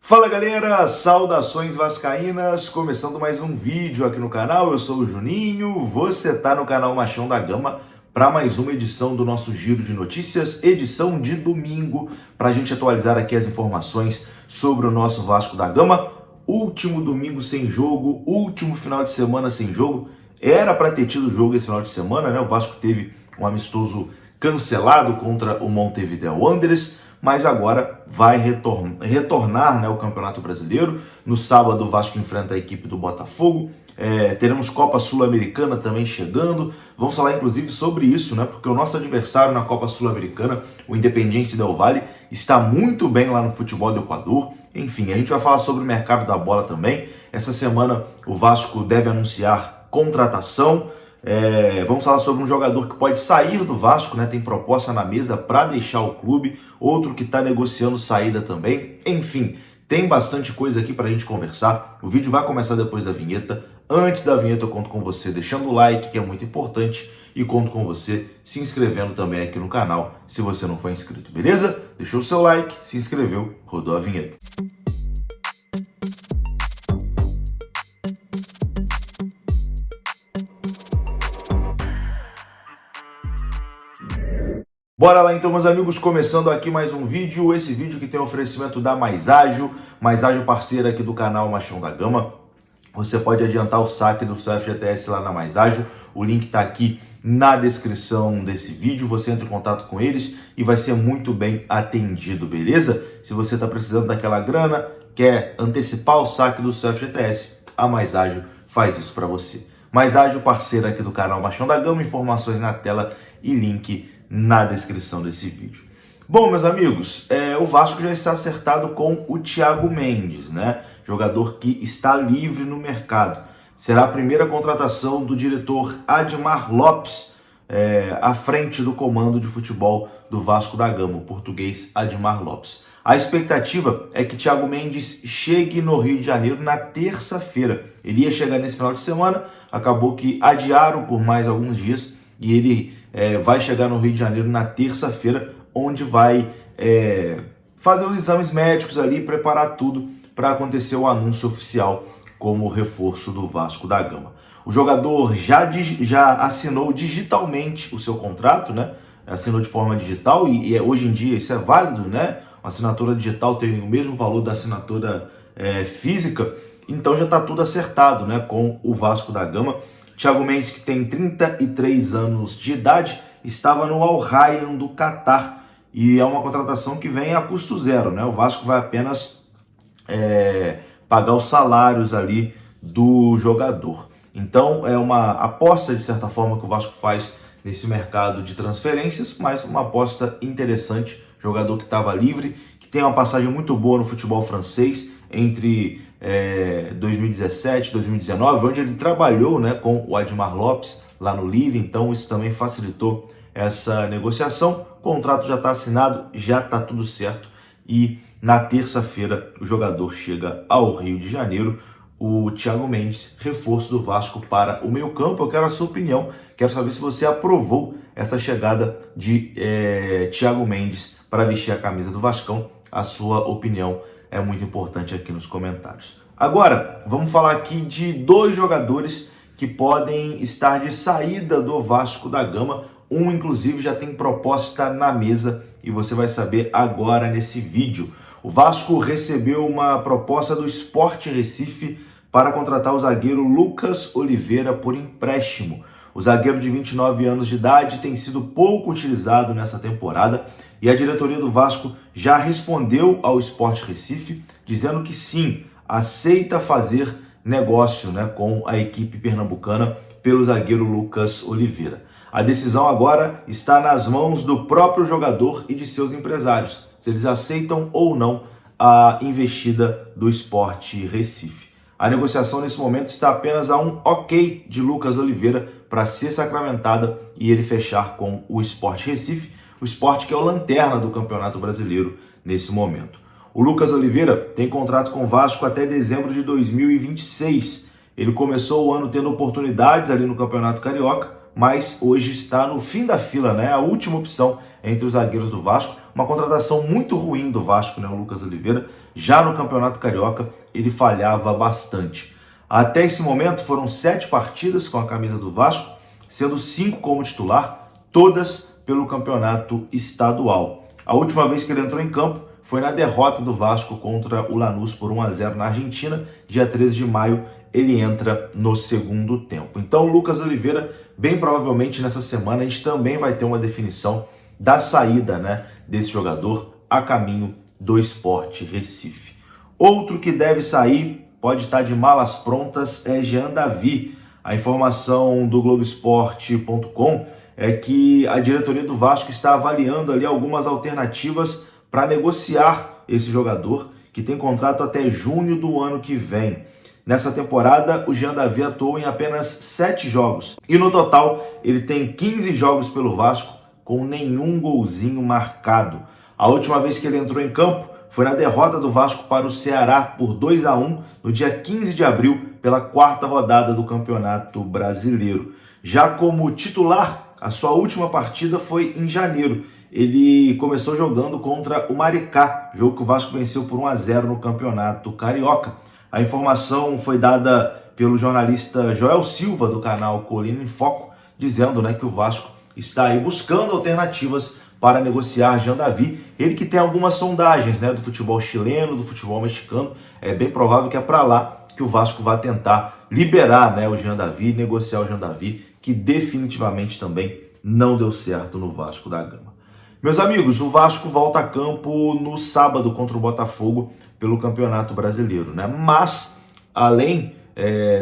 Fala galera, saudações vascaínas, começando mais um vídeo aqui no canal. Eu sou o Juninho, você tá no canal Machão da Gama para mais uma edição do nosso Giro de Notícias, edição de domingo, para a gente atualizar aqui as informações sobre o nosso Vasco da Gama. Último domingo sem jogo, último final de semana sem jogo. Era para ter tido jogo esse final de semana, né? O Vasco teve um amistoso cancelado contra o Montevideo Wanderers, mas agora vai retornar, né, o Campeonato Brasileiro. No sábado o Vasco enfrenta a equipe do Botafogo. Teremos Copa Sul-Americana também chegando. Vamos falar inclusive sobre isso, né? Porque o nosso adversário na Copa Sul-Americana, o Independiente Del Valle, está muito bem lá no futebol do Equador. Enfim, a gente vai falar sobre o mercado da bola também. Essa semana o Vasco deve anunciar contratação. Vamos falar sobre um jogador que pode sair do Vasco, né? Tem proposta na mesa para deixar o clube, outro que está negociando saída também. Enfim, tem bastante coisa aqui para a gente conversar. O vídeo vai começar depois da vinheta. Antes da vinheta eu conto com você deixando o like, que é muito importante, e conto com você se inscrevendo também aqui no canal, se você não for inscrito, beleza? Deixou o seu like, se inscreveu, rodou a vinheta. Bora lá então, meus amigos, começando aqui mais um vídeo. Esse vídeo que tem oferecimento da Mais Ágil parceira aqui do canal Machão da Gama. Você pode adiantar o saque do seu FGTS lá na Mais Ágil. O link está aqui na descrição desse vídeo. Você entra em contato com eles e vai ser muito bem atendido, beleza? Se você está precisando daquela grana, quer antecipar o saque do seu FGTS, a Mais Ágil faz isso para você. Mais Ágil parceira aqui do canal Machão da Gama. Informações na tela e link na descrição desse vídeo. Bom, meus amigos, o Vasco já está acertado com o Thiago Mendes, né? Jogador que está livre no mercado. Será a primeira contratação do diretor Admar Lopes à frente do comando de futebol do Vasco da Gama, o português Admar Lopes. A expectativa é que Thiago Mendes chegue no Rio de Janeiro na terça-feira. Ele ia chegar nesse final de semana, acabou que adiaram por mais alguns dias e ele vai chegar no Rio de Janeiro na terça-feira, onde vai fazer os exames médicos ali, preparar tudo para acontecer o anúncio oficial como reforço do Vasco da Gama. O jogador já assinou digitalmente o seu contrato, né? Assinou de forma digital e hoje em dia isso é válido, né? A assinatura digital tem o mesmo valor da assinatura física, então já está tudo acertado, né, com o Vasco da Gama. Thiago Mendes, que tem 33 anos de idade, estava no Al Rayyan do Catar e é uma contratação que vem a custo zero, né? O Vasco vai apenas pagar os salários ali do jogador. Então é uma aposta, de certa forma, que o Vasco faz nesse mercado de transferências, mas uma aposta interessante. Jogador que estava livre, que tem uma passagem muito boa no futebol francês entre 2017 e 2019, onde ele trabalhou, né, com o Admar Lopes lá no Lille, então isso também facilitou essa negociação. O contrato já está assinado, já está tudo certo e na terça-feira o jogador chega ao Rio de Janeiro. O Thiago Mendes, reforço do Vasco para o meio-campo. Eu quero a sua opinião, quero saber se você aprovou essa chegada de Thiago Mendes para vestir a camisa do Vascão. A sua opinião é muito importante aqui nos comentários. Agora, vamos falar aqui de dois jogadores que podem estar de saída do Vasco da Gama. Um, inclusive, já tem proposta na mesa e você vai saber agora nesse vídeo. O Vasco recebeu uma proposta do Sport Recife para contratar o zagueiro Lucas Oliveira por empréstimo. O zagueiro de 29 anos de idade tem sido pouco utilizado nessa temporada e a diretoria do Vasco já respondeu ao Sport Recife dizendo que sim, aceita fazer negócio, né, com a equipe pernambucana pelo zagueiro Lucas Oliveira. A decisão agora está nas mãos do próprio jogador e de seus empresários, se eles aceitam ou não a investida do Sport Recife. A negociação nesse momento está apenas a um ok de Lucas Oliveira para ser sacramentada e ele fechar com o Sport Recife, o Sport que é o lanterna do Campeonato Brasileiro nesse momento. O Lucas Oliveira tem contrato com o Vasco até dezembro de 2026. Ele começou o ano tendo oportunidades ali no Campeonato Carioca, mas hoje está no fim da fila, né? A última opção entre os zagueiros do Vasco. Uma contratação muito ruim do Vasco, né? O Lucas Oliveira. Já no Campeonato Carioca, ele falhava bastante. Até esse momento, foram 7 partidas com a camisa do Vasco, sendo 5 como titular, todas pelo Campeonato Estadual. A última vez que ele entrou em campo foi na derrota do Vasco contra o Lanús por 1-0 na Argentina, dia 13 de maio, ele entra no segundo tempo. Então, o Lucas Oliveira, bem provavelmente nessa semana, a gente também vai ter uma definição da saída, né, desse jogador a caminho do Sport Recife. Outro que deve sair, pode estar de malas prontas, é Jean Davi. A informação do Globoesporte.com é que a diretoria do Vasco está avaliando ali algumas alternativas para negociar esse jogador, que tem contrato até junho do ano que vem. Nessa temporada, o Jean Davi atuou em apenas 7 jogos. E no total, ele tem 15 jogos pelo Vasco, com nenhum golzinho marcado. A última vez que ele entrou em campo foi na derrota do Vasco para o Ceará por 2-1, no dia 15 de abril, pela 4ª rodada do Campeonato Brasileiro. Já como titular, a sua última partida foi em janeiro. Ele começou jogando contra o Maricá, jogo que o Vasco venceu por 1-0 no Campeonato Carioca. A informação foi dada pelo jornalista Joel Silva, do canal Colina em Foco, dizendo, né, que o Vasco está aí buscando alternativas para negociar Jean Davi. Ele que tem algumas sondagens, né, do futebol chileno, do futebol mexicano. É bem provável que é para lá que o Vasco vai tentar liberar, né, o Jean Davi, negociar o Jean Davi, que definitivamente também não deu certo no Vasco da Gama. Meus amigos, o Vasco volta a campo no sábado contra o Botafogo pelo Campeonato Brasileiro, né? Mas, além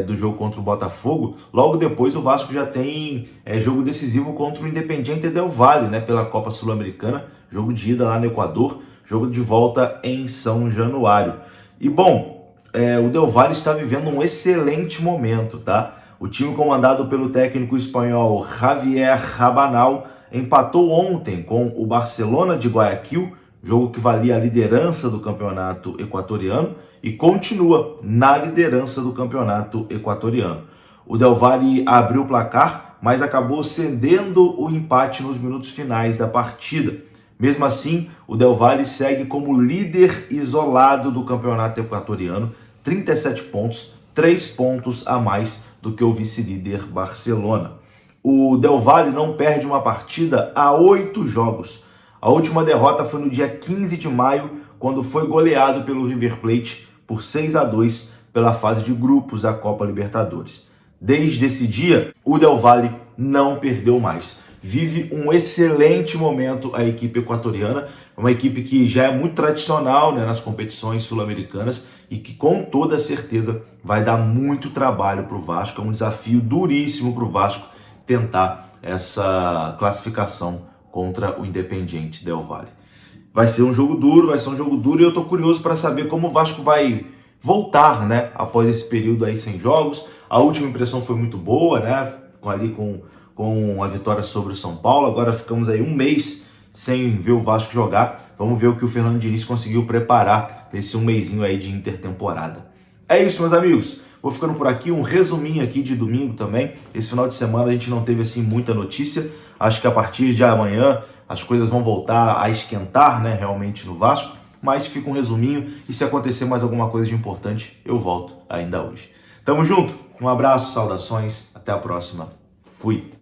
do jogo contra o Botafogo, logo depois o Vasco já tem jogo decisivo contra o Independiente del Valle, né? Pela Copa Sul-Americana, jogo de ida lá no Equador, jogo de volta em São Januário. E bom, o Del Valle está vivendo um excelente momento, tá? O time comandado pelo técnico espanhol Javier Rabanal empatou ontem com o Barcelona de Guayaquil, jogo que valia a liderança do campeonato equatoriano, e continua na liderança do campeonato equatoriano. O Del Valle abriu o placar, mas acabou cedendo o empate nos minutos finais da partida. Mesmo assim, o Del Valle segue como líder isolado do campeonato equatoriano, 37 pontos, 3 pontos a mais do que o vice-líder Barcelona. O Del Valle não perde uma partida há 8 jogos. A última derrota foi no dia 15 de maio, quando foi goleado pelo River Plate por 6-2 pela fase de grupos da Copa Libertadores. Desde esse dia, o Del Valle não perdeu mais. Vive um excelente momento a equipe equatoriana, uma equipe que já é muito tradicional, né, nas competições sul-americanas e que com toda certeza vai dar muito trabalho para o Vasco. É um desafio duríssimo para o Vasco tentar essa classificação contra o Independiente del Valle. Vai ser um jogo duro, e eu tô curioso para saber como o Vasco vai voltar, né, após esse período aí sem jogos. A última impressão foi muito boa, né, com a vitória sobre o São Paulo. Agora ficamos aí um mês sem ver o Vasco jogar. Vamos ver o que o Fernando Diniz conseguiu preparar nesse um mesinho aí de intertemporada. É isso, meus amigos. Vou ficando por aqui, um resuminho aqui de domingo também. Esse final de semana a gente não teve assim muita notícia. Acho que a partir de amanhã as coisas vão voltar a esquentar, né, realmente no Vasco. Mas fica um resuminho e se acontecer mais alguma coisa de importante, eu volto ainda hoje. Tamo junto, um abraço, saudações, até a próxima. Fui!